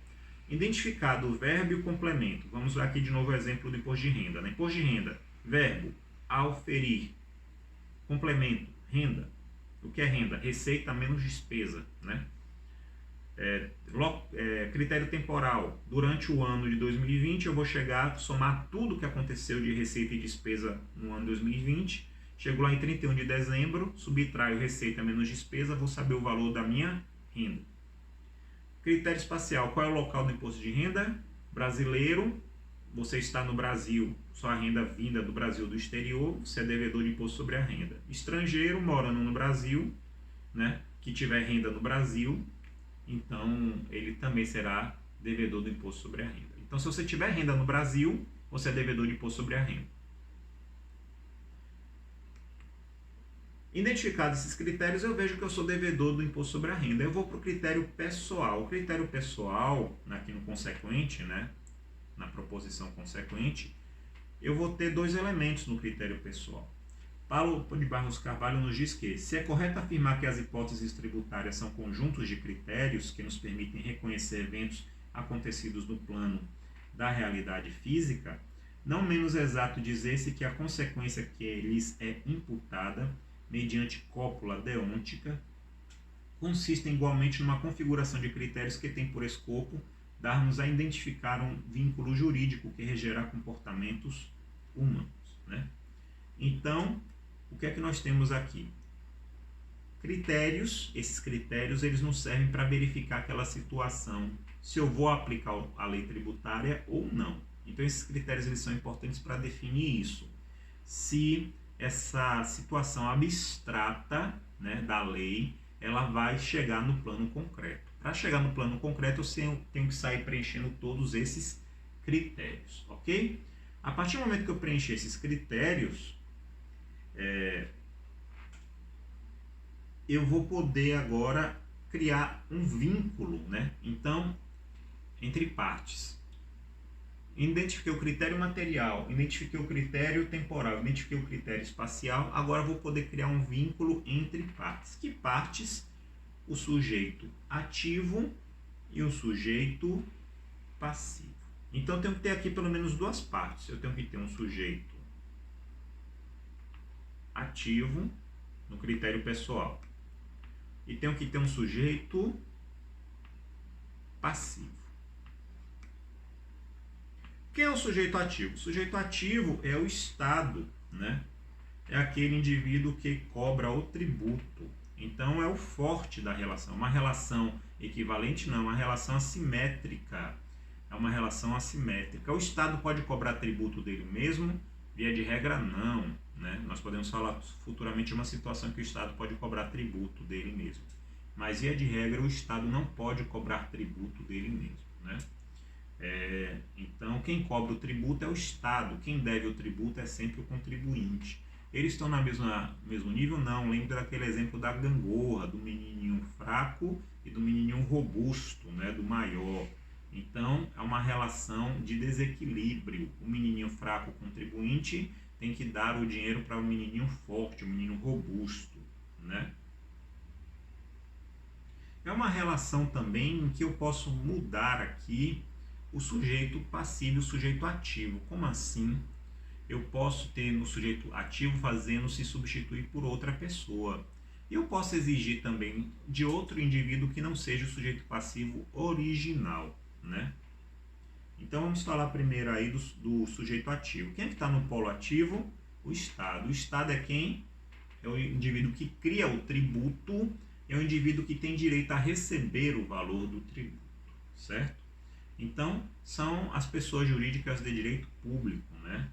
Identificado o verbo e o complemento. Vamos lá aqui de novo o exemplo do imposto de renda, né? Imposto de renda, verbo, auferir. Complemento, renda. O que é renda? Receita menos despesa, né? Critério temporal. Durante o ano de 2020, eu vou somar tudo que aconteceu de receita e despesa no ano de 2020. Chego lá em 31 de dezembro, subtraio receita menos despesa, vou saber o valor da minha renda. Critério espacial. Qual é o local do imposto de renda? Brasileiro. Você está no Brasil, sua renda vinda do Brasil do exterior, você é devedor de imposto sobre a renda. Estrangeiro, morando no Brasil, né, que tiver renda no Brasil, então ele também será devedor do imposto sobre a renda. Então, se você tiver renda no Brasil, você é devedor de imposto sobre a renda. Identificados esses critérios, eu vejo que eu sou devedor do imposto sobre a renda. Eu vou para o critério pessoal. O critério pessoal, aqui no consequente, né, na proposição consequente, eu vou ter dois elementos no critério pessoal. Paulo de Barros Carvalho nos diz que, se é correto afirmar que as hipóteses tributárias são conjuntos de critérios que nos permitem reconhecer eventos acontecidos no plano da realidade física, não menos exato dizer-se que a consequência que lhes é imputada, mediante cópula deôntica, consiste igualmente numa configuração de critérios que tem por escopo dar-nos a identificar um vínculo jurídico que regerá comportamentos humanos, né? Então, o que é que nós temos aqui? Critérios. Esses critérios eles nos servem para verificar aquela situação, se eu vou aplicar a lei tributária ou não. Então, esses critérios eles são importantes para definir isso. Se essa situação abstrata, né, da lei, ela vai chegar no plano concreto. Para chegar no plano concreto, eu tenho que sair preenchendo todos esses critérios, ok? A partir do momento que eu preencher esses critérios, eu vou poder agora criar um vínculo, né? Então, entre partes. Identifiquei o critério material, identifiquei o critério temporal, identifiquei o critério espacial. Agora vou poder criar um vínculo entre partes. Que partes? O sujeito ativo e o sujeito passivo. Então eu tenho que ter aqui pelo menos duas partes. Eu tenho que ter um sujeito ativo no critério pessoal e tenho que ter um sujeito passivo. Quem é o sujeito ativo? O sujeito ativo é o Estado, né? É aquele indivíduo que cobra o tributo. Então é o forte da relação. Uma relação equivalente não, é uma relação assimétrica. É uma relação assimétrica. O Estado pode cobrar tributo dele mesmo? Via de regra, não. Né? Nós podemos falar futuramente de uma situação que o Estado pode cobrar tributo dele mesmo. Mas, via de regra, o Estado não pode cobrar tributo dele mesmo. Né? Então, quem cobra o tributo é o Estado. Quem deve o tributo é sempre o contribuinte. Eles estão no mesmo nível? Não. Lembra daquele exemplo da gangorra, do menininho fraco e do menininho robusto, né? Do maior. Então, é uma relação de desequilíbrio. O menininho fraco, o contribuinte, tem que dar o dinheiro para o menininho forte, o menino robusto, né? É uma relação também em que eu posso mudar aqui o sujeito passivo e o sujeito ativo. Como assim? Eu posso ter no sujeito ativo fazendo-se substituir por outra pessoa. E eu posso exigir também de outro indivíduo que não seja o sujeito passivo original, né? Então vamos falar primeiro aí do sujeito ativo. Quem é que está no polo ativo? O Estado. O Estado é quem? É o indivíduo que cria o tributo, é o indivíduo que tem direito a receber o valor do tributo, certo? Então, são as pessoas jurídicas de direito público, né?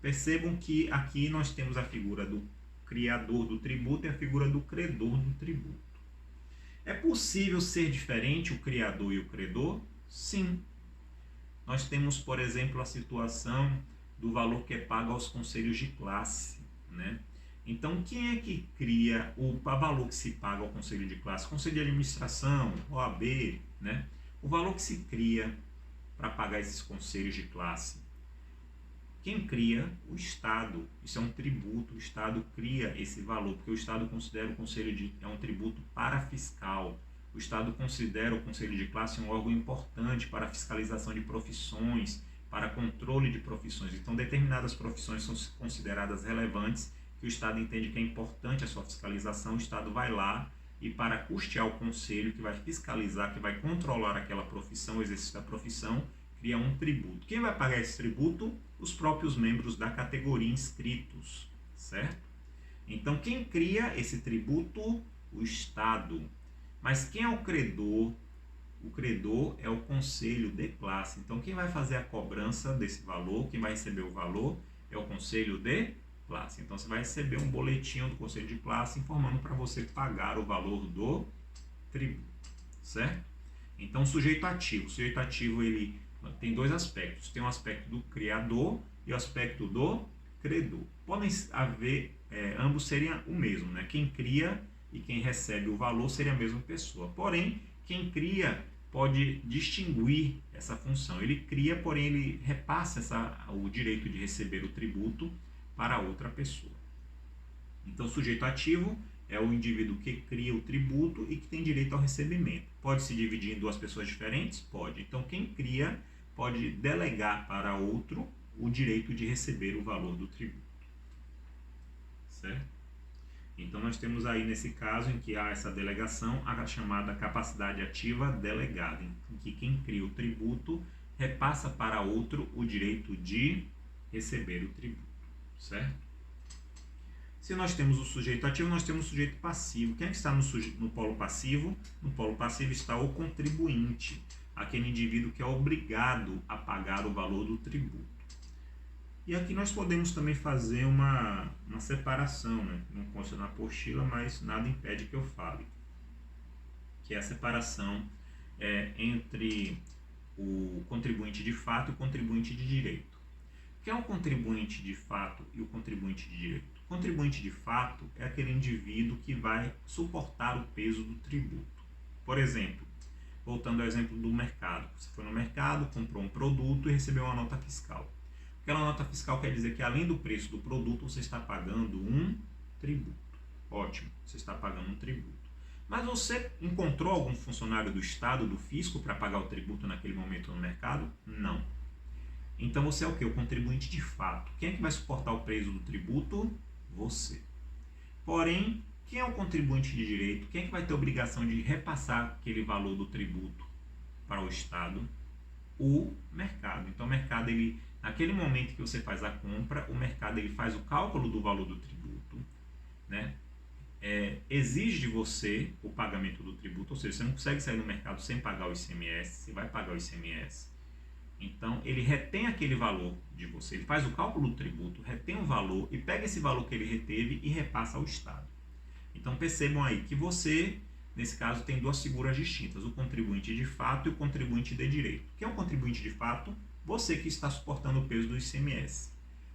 Percebam que aqui nós temos a figura do criador do tributo e a figura do credor do tributo. É possível ser diferente o criador e o credor? Sim. Nós temos, por exemplo, a situação do valor que é pago aos conselhos de classe, né? Então, quem é que cria o valor que se paga ao conselho de classe? Conselho de administração, OAB, né? O valor que se cria para pagar esses conselhos de classe. Quem cria? O Estado. Isso é um tributo. O Estado cria esse valor, porque o Estado considera o conselho é um tributo parafiscal. O Estado considera o conselho de classe um órgão importante para a fiscalização de profissões, para controle de profissões. Então, determinadas profissões são consideradas relevantes, que o Estado entende que é importante a sua fiscalização, o Estado vai lá e, para custear o conselho que vai fiscalizar, que vai controlar aquela profissão, o exercício da profissão, cria um tributo. Quem vai pagar esse tributo? Os próprios membros da categoria inscritos, certo? Então, quem cria esse tributo? O Estado. Mas quem é o credor? O credor é o conselho de classe. Então, quem vai fazer a cobrança desse valor, quem vai receber o valor, é o conselho de classe. Então, você vai receber um boletim do conselho de classe informando para você pagar o valor do tributo, certo? Então, sujeito ativo. O sujeito ativo, ele tem dois aspectos. Tem o aspecto do criador e o aspecto do credor. Podem haver, ambos seriam o mesmo, né? Quem cria e quem recebe o valor seria a mesma pessoa. Porém, quem cria pode distinguir essa função. Ele cria, porém ele repassa o direito de receber o tributo para outra pessoa. Então, o sujeito ativo é o indivíduo que cria o tributo e que tem direito ao recebimento. Pode se dividir em duas pessoas diferentes? Pode. Então, quem cria pode delegar para outro o direito de receber o valor do tributo. Certo? Então, nós temos aí, nesse caso, em que há essa delegação, a chamada capacidade ativa delegada, em que quem cria o tributo repassa para outro o direito de receber o tributo. Certo? Se nós temos o sujeito ativo, nós temos o sujeito passivo. Quem é que está no polo passivo? No polo passivo está o contribuinte, aquele indivíduo que é obrigado a pagar o valor do tributo. E aqui nós podemos também fazer uma separação, né? Não consta na apostila, mas nada impede que eu fale. Que é a separação entre o contribuinte de fato e o contribuinte de direito. O que é o contribuinte de fato e o contribuinte de direito? O contribuinte de fato é aquele indivíduo que vai suportar o peso do tributo. Por exemplo, voltando ao exemplo do mercado. Você foi no mercado, comprou um produto e recebeu uma nota fiscal. Aquela nota fiscal quer dizer que além do preço do produto, você está pagando um tributo. Ótimo, você está pagando um tributo. Mas você encontrou algum funcionário do Estado, do fisco, para pagar o tributo naquele momento no mercado? Não. Então você é o quê? O contribuinte de fato. Quem é que vai suportar o peso do tributo? Você. Porém, quem é o contribuinte de direito? Quem é que vai ter obrigação de repassar aquele valor do tributo para o Estado? O mercado. Então o mercado, ele, naquele momento que você faz a compra, o mercado ele faz o cálculo do valor do tributo, né? Exige de você o pagamento do tributo, ou seja, você não consegue sair no mercado sem pagar o ICMS, você vai pagar o ICMS. Então, ele retém aquele valor de você, ele faz o cálculo do tributo, retém o valor e pega esse valor que ele reteve e repassa ao Estado. Então, percebam aí que você, nesse caso, tem duas figuras distintas, o contribuinte de fato e o contribuinte de direito. Quem é o contribuinte de fato? Você que está suportando o peso do ICMS.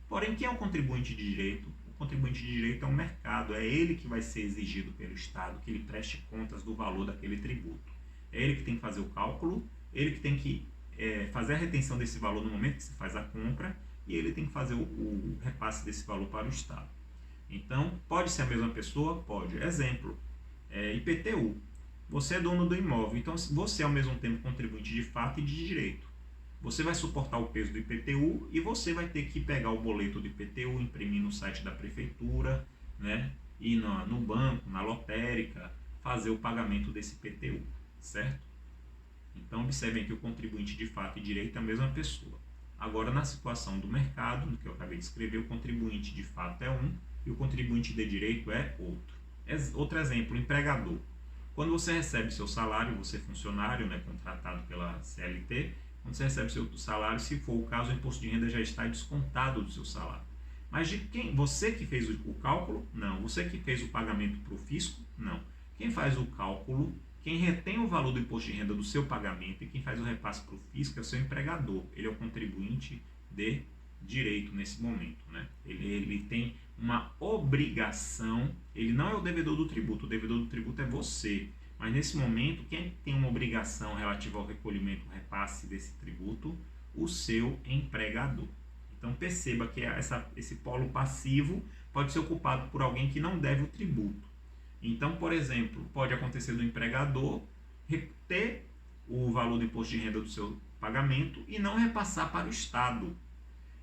Porém, quem é o contribuinte de direito? O contribuinte de direito é o mercado, é ele que vai ser exigido pelo Estado, que ele preste contas do valor daquele tributo. É ele que tem que fazer o cálculo, ele que tem que fazer a retenção desse valor no momento que se faz a compra e ele tem que fazer o repasse desse valor para o Estado. Então, pode ser a mesma pessoa? Pode. Exemplo, IPTU. Você é dono do imóvel, então você é ao mesmo tempo contribuinte de fato e de direito. Você vai suportar o peso do IPTU e você vai ter que pegar o boleto do IPTU, imprimir no site da prefeitura, né? Ir no banco, na lotérica, fazer o pagamento desse IPTU, certo? Então, observem que o contribuinte de fato e direito é a mesma pessoa. Agora, na situação do mercado, no que eu acabei de escrever, o contribuinte de fato é um e o contribuinte de direito é outro. Outro exemplo, empregador. Quando você recebe seu salário, você é funcionário, né, contratado pela CLT, quando você recebe seu salário, se for o caso, o imposto de renda já está descontado do seu salário. Mas de quem? Você que fez o cálculo? Não. Você que fez o pagamento para o fisco? Não. Quem faz o cálculo, quem retém o valor do imposto de renda do seu pagamento e quem faz o repasse para o fisco é o seu empregador. Ele é o contribuinte de direito nesse momento, né? Ele tem uma obrigação, ele não é o devedor do tributo, o devedor do tributo é você. Mas nesse momento, quem tem uma obrigação relativa ao recolhimento, repasse desse tributo? O seu empregador. Então perceba que esse polo passivo pode ser ocupado por alguém que não deve o tributo. Então, por exemplo, pode acontecer do empregador ter o valor do imposto de renda do seu pagamento e não repassar para o Estado.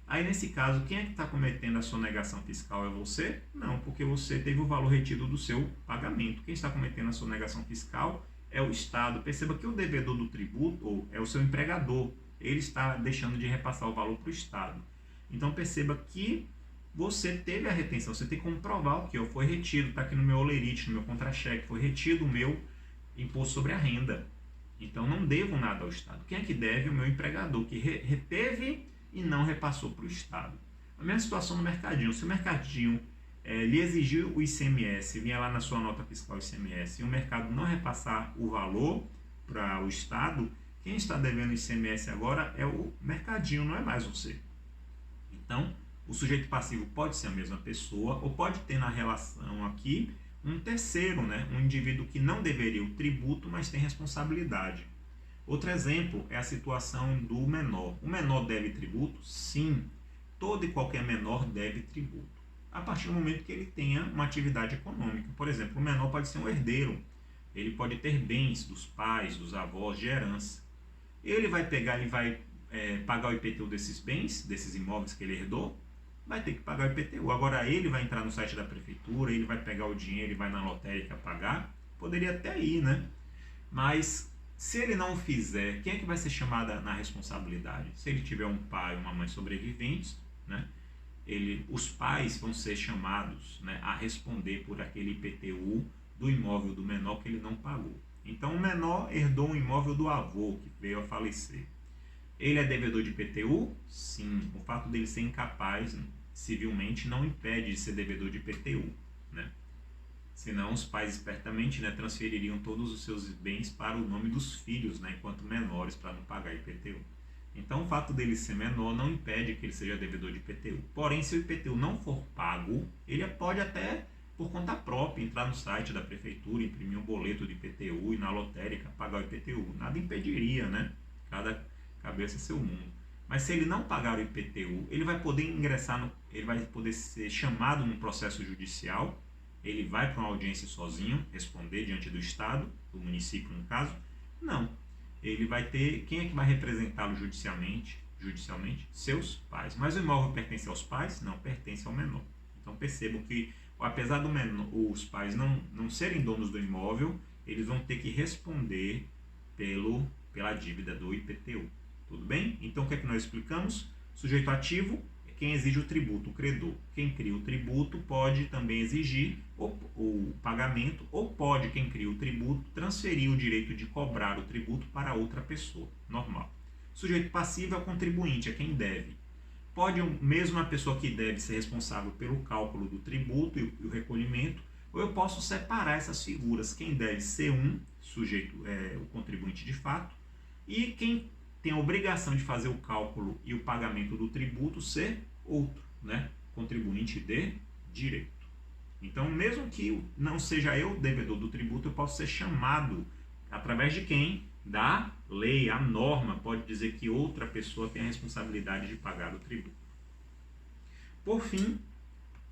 Aí, nesse caso, quem é que está cometendo a sonegação fiscal? É você? Não, porque você teve o valor retido do seu pagamento. Quem está cometendo a sonegação fiscal é o Estado. Perceba que o devedor do tributo é o seu empregador. Ele está deixando de repassar o valor para o Estado. Então, perceba que você teve a retenção. Você tem que comprovar o que foi retido. Está aqui no meu olerite, no meu contra-cheque. Foi retido o meu imposto sobre a renda. Então, não devo nada ao Estado. Quem é que deve? O meu empregador, que reteve e não repassou para o Estado. A mesma situação no mercadinho. Se o mercadinho lhe exigiu o ICMS, vinha lá na sua nota fiscal ICMS, e o mercado não repassar o valor para o Estado, quem está devendo ICMS agora é o mercadinho, não é mais você. Então, o sujeito passivo pode ser a mesma pessoa, ou pode ter na relação aqui um terceiro, né? Um indivíduo que não deveria o tributo, mas tem responsabilidade. Outro exemplo é a situação do menor. O menor deve tributo? Sim, todo e qualquer menor deve tributo, a partir do momento que ele tenha uma atividade econômica. Por exemplo, o menor pode ser um herdeiro, ele pode ter bens dos pais, dos avós, de herança. Ele vai pegar e vai pagar o IPTU desses bens, desses imóveis que ele herdou, vai ter que pagar o IPTU. Agora ele vai entrar no site da prefeitura, ele vai pegar o dinheiro e vai na lotérica pagar, poderia até ir, né? Mas se ele não fizer, quem é que vai ser chamado na responsabilidade? Se ele tiver um pai ou uma mãe sobreviventes, né, os pais vão ser chamados, né, a responder por aquele IPTU do imóvel do menor que ele não pagou. Então o menor herdou um imóvel do avô que veio a falecer. Ele é devedor de IPTU? Sim. O fato dele ser incapaz civilmente não impede de ser devedor de IPTU, né? Senão os pais espertamente, né, transfeririam todos os seus bens para o nome dos filhos, né, enquanto menores, para não pagar IPTU. Então o fato dele ser menor não impede que ele seja devedor de IPTU. Porém, se o IPTU não for pago, ele pode até por conta própria, entrar no site da prefeitura, imprimir um boleto de IPTU e na lotérica pagar o IPTU. Nada impediria, né? Cada cabeça é seu mundo. Mas se ele não pagar o IPTU, ele vai poder ingressar, ele vai poder ser chamado num processo judicial, ele vai para uma audiência sozinho, responder diante do Estado, do município no caso? Não. Ele vai ter, quem é que vai representá-lo judicialmente? Seus pais. Mas o imóvel pertence aos pais? Não, pertence ao menor. Então percebam que, apesar do menor, os pais não serem donos do imóvel, eles vão ter que responder pela dívida do IPTU. Tudo bem? Então o que é que nós explicamos? Sujeito ativo é quem exige o tributo, o credor. Quem cria o tributo pode também exigir o pagamento, ou pode, quem cria o tributo, transferir o direito de cobrar o tributo para outra pessoa. Normal. Sujeito passivo é o contribuinte, é quem deve. Pode mesmo a pessoa que deve ser responsável pelo cálculo do tributo e o recolhimento, ou eu posso separar essas figuras. Quem deve ser um sujeito, o contribuinte de fato, e quem tem a obrigação de fazer o cálculo e o pagamento do tributo ser outro, né? Contribuinte de direito. Então, mesmo que não seja eu o devedor do tributo, eu posso ser chamado através de quem? Da lei, a norma pode dizer que outra pessoa tem a responsabilidade de pagar o tributo. Por fim,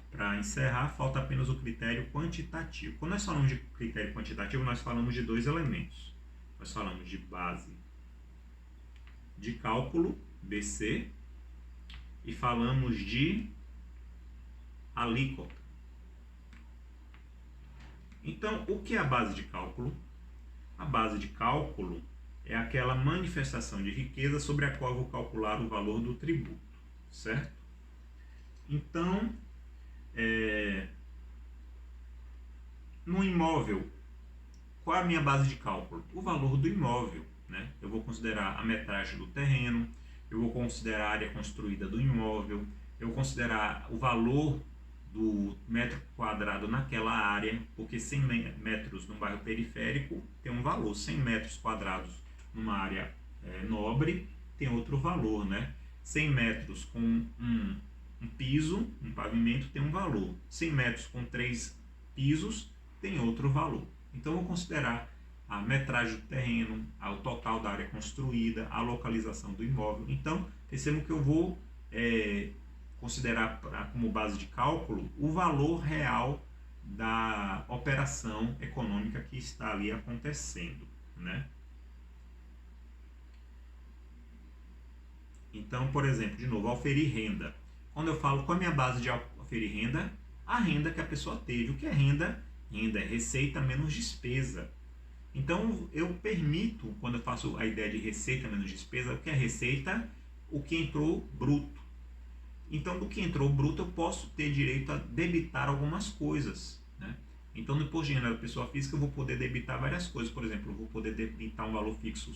para encerrar, falta apenas o critério quantitativo. Quando nós falamos de critério quantitativo, nós falamos de dois elementos. Nós falamos de base de cálculo, BC, e falamos de alíquota. Então, o que é a base de cálculo? A base de cálculo é aquela manifestação de riqueza sobre a qual eu vou calcular o valor do tributo, certo? Então, no imóvel, qual é a minha base de cálculo? O valor do imóvel, né? Eu vou considerar a metragem do terreno, eu vou considerar a área construída do imóvel, eu vou considerar o valor do metro quadrado naquela área, porque 100 metros num bairro periférico tem um valor, 100 metros quadrados numa área nobre tem outro valor, né? 100 metros com um piso, um pavimento tem um valor, 100 metros com 3 pisos tem outro valor. Então eu vou considerar a metragem do terreno, o total da área construída, a localização do imóvel. Então, percebam que eu vou considerar como base de cálculo o valor real da operação econômica que está ali acontecendo, né? Então, por exemplo, de novo, auferir renda. Quando eu falo qual é a minha base de auferir renda, a renda que a pessoa teve. O que é renda? Renda é receita menos despesa. Então, eu permito, quando eu faço a ideia de receita menos despesa, o que é receita? O que entrou bruto. Então, do que entrou bruto, eu posso ter direito a debitar algumas coisas, né? Então, no imposto de renda da pessoa física, eu vou poder debitar várias coisas. Por exemplo, eu vou poder debitar um valor fixo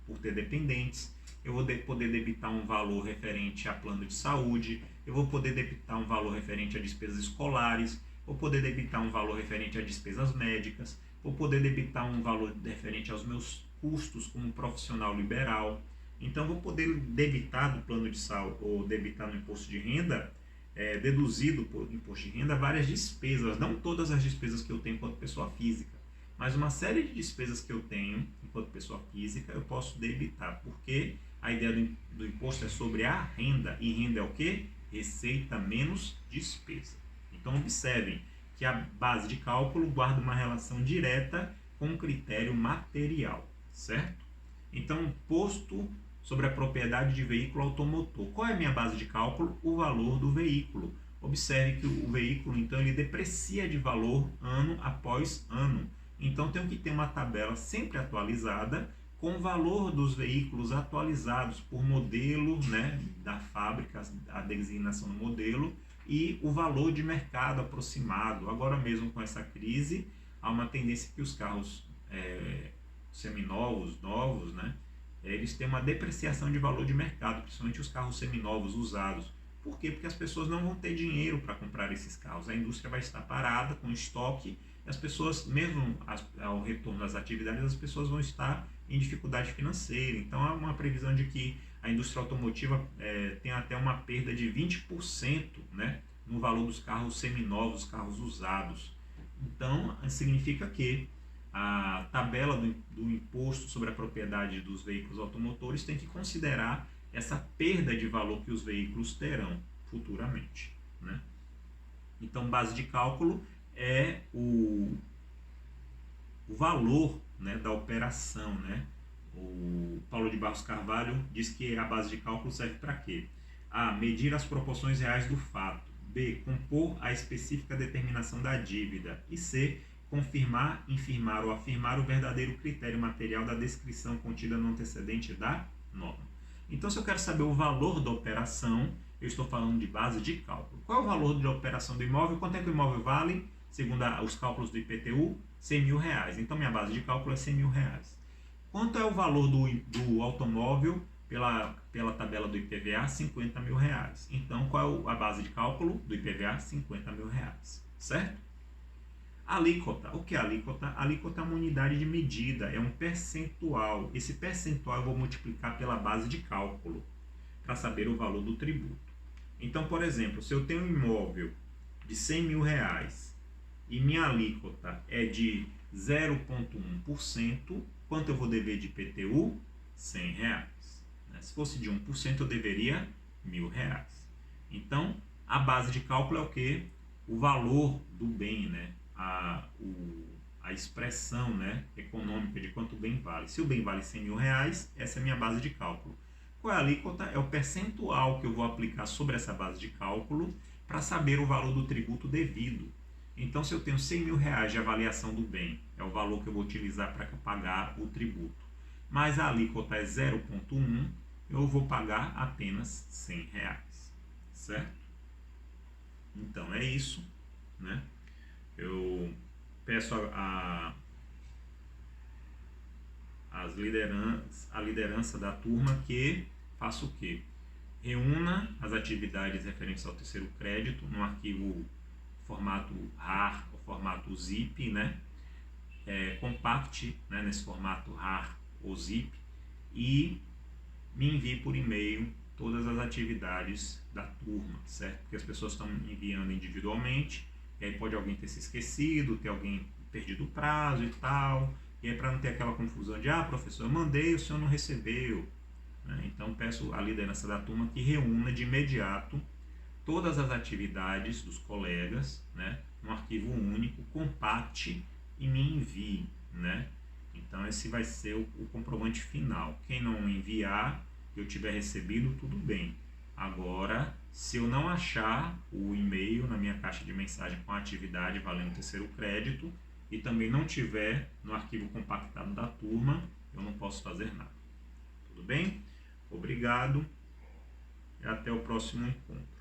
por ter dependentes, eu vou poder debitar um valor referente a plano de saúde, eu vou poder debitar um valor referente a despesas escolares, vou poder debitar um valor referente a despesas médicas, vou poder debitar um valor referente aos meus custos como profissional liberal. Então, vou poder debitar do plano de saúde ou debitar no imposto de renda, deduzido por imposto de renda, várias despesas. Não todas as despesas que eu tenho enquanto pessoa física, mas uma série de despesas que eu tenho enquanto pessoa física eu posso debitar, porque a ideia do imposto é sobre a renda, e renda é o quê? Receita menos despesa. Então, observem que a base de cálculo guarda uma relação direta com o critério material, certo? Então, posto sobre a propriedade de veículo automotor. Qual é a minha base de cálculo? O valor do veículo. Observe que o veículo, então, ele deprecia de valor ano após ano. Então, tenho que ter uma tabela sempre atualizada com o valor dos veículos atualizados por modelo, né, da fábrica, a designação do modelo, e o valor de mercado aproximado. Agora mesmo com essa crise, há uma tendência que os carros seminovos, novos, né, eles têm uma depreciação de valor de mercado, principalmente os carros seminovos usados. Por quê? Porque as pessoas não vão ter dinheiro para comprar esses carros. A indústria vai estar parada com estoque e as pessoas, mesmo ao retorno das atividades, as pessoas vão estar em dificuldade financeira. Então, há uma previsão de que a indústria automotiva tem até uma perda de 20%, né, no valor dos carros seminovos, carros usados. Então, significa que a tabela do imposto sobre a propriedade dos veículos automotores tem que considerar essa perda de valor que os veículos terão futuramente, né? Então, base de cálculo é o valor, né, da operação, né? O Paulo de Barros Carvalho diz que a base de cálculo serve para quê? A. Medir as proporções reais do fato. B. Compor a específica determinação da dívida. E C. Confirmar, infirmar ou afirmar o verdadeiro critério material da descrição contida no antecedente da norma. Então, se eu quero saber o valor da operação, eu estou falando de base de cálculo. Qual é o valor de operação do imóvel? Quanto é que o imóvel vale? Segundo os cálculos do IPTU, R$100.000. Então, minha base de cálculo é R$100.000. Quanto é o valor do automóvel pela tabela do IPVA? R$50.000. Então, qual é a base de cálculo do IPVA? R$50.000. Certo? Alíquota. O que é alíquota? Alíquota é uma unidade de medida, é um percentual. Esse percentual eu vou multiplicar pela base de cálculo para saber o valor do tributo. Então, por exemplo, se eu tenho um imóvel de R$100.000 e minha alíquota é de 0,1%, quanto eu vou dever de IPTU? R$100. Se fosse de 1%, eu deveria R$1.000. Então, a base de cálculo é o quê? O valor do bem, né? A expressão, né, econômica de quanto o bem vale. Se o bem vale R$100.000, essa é a minha base de cálculo. Qual é a alíquota? É o percentual que eu vou aplicar sobre essa base de cálculo para saber o valor do tributo devido. Então, se eu tenho R$100.000 de avaliação do bem, é o valor que eu vou utilizar para pagar o tributo. Mas a alíquota é 0,1, eu vou pagar apenas R$100. Certo? Então, é isso, né? Eu peço a liderança da turma que faça o quê? Reúna as atividades referentes ao terceiro crédito no arquivo formato RAR ou formato ZIP, né? Compacte, né, nesse formato RAR ou ZIP e me envie por e-mail todas as atividades da turma, certo? Porque as pessoas estão enviando individualmente, e aí pode alguém ter se esquecido, ter alguém perdido o prazo e tal, e aí para não ter aquela confusão de, professor, eu mandei, o senhor não recebeu, né? Então peço à liderança da turma que reúna de imediato todas as atividades dos colegas, né, num arquivo único, compacte e me envie, né? Então esse vai ser o comprovante final. Quem não enviar, eu tiver recebido, tudo bem. Agora, se eu não achar o e-mail na minha caixa de mensagem com a atividade valendo terceiro crédito e também não tiver no arquivo compactado da turma, eu não posso fazer nada. Tudo bem? Obrigado e até o próximo encontro.